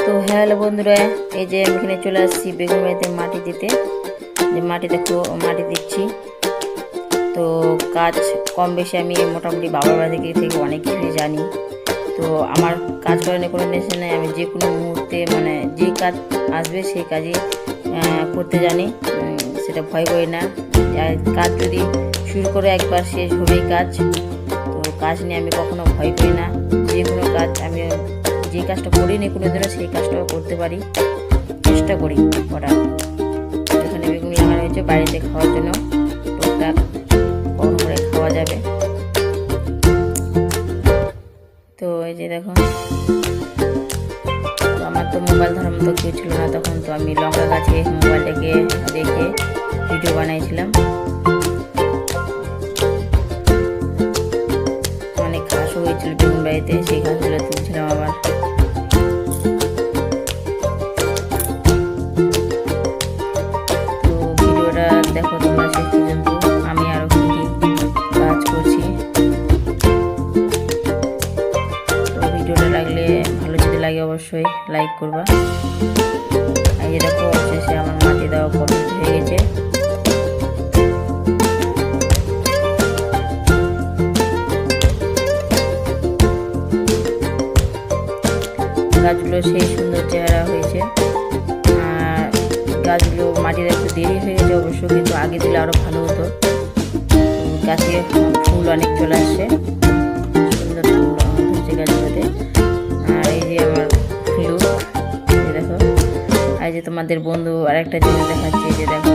তো হ্যালো বন্ধুরা, এই যে আমি এখানে চলে আসছি বেগুন বাড়িতে মাটি দিতে। যে মাটি দেখো, মাটি দিচ্ছি। তো কাজ কম বেশি আমি মোটামুটি বাবার বাড়ি থেকে অনেক কিছুই জানি। তো আমার কাজ করার কোনো টেনশন নেই, আমি যে কোনো মুহূর্তে মানে যে কাজ আসবে সেই কাজই করতে জানি, সেটা ভয় করি না। কাজ যদি শুরু করে একবার শেষ হবেই কাজ। তো কাজ নিয়ে আমি কখনো ভয় করি না। যে কোনো কাজ আমি যে কাজটা করিনি কোনোদিনও সেই কাজটাও করতে পারি, চেষ্টা করি করার। এখানে বেগুন লাগানো হয়েছে বাড়িতে খাওয়ার জন্য, টুকটাক কম করে খাওয়া যাবে। তো এই যে দেখো, তো আমার তো মোবাইল ধরার মতো কেউ ছিল না তখন, তো আমি লঙ্কা গাছে মোবাইলটাকে রেখে ভিডিও বানাইছিলাম। অনেক ঘাসও হয়েছিল বেগুন বাড়িতে, সেই ঘাসগুলো তুলছিলাম আবার। তো ভিডিওটা দেখো তোমরা শেষ পর্যন্ত, আমি আরো কি কাজ করছি। তো ভিডিওটা লাগলে ভালো, যদি লাগে অবশ্যই লাইক করবা। এই যে দেখো, অবশেষে আমার মাটি দেওয়া কমপ্লিট হয়ে গেছে। গাছগুলো সেই সুন্দর চেহারা হয়েছে। আর গাছগুলো মাটির একটু দেরি হয়ে গেছে অবশ্য, কিন্তু আগে দিলে আরও ভালো হতো। গাছে ফুল অনেক চলে আসছে, সুন্দর ফুল ধরছে গাছগুলোতে। আর এই যে আমার লুক দেখো। আর যে তোমাদের বন্ধু আরেকটা জিনিস দেখাচ্ছে, যে দেখো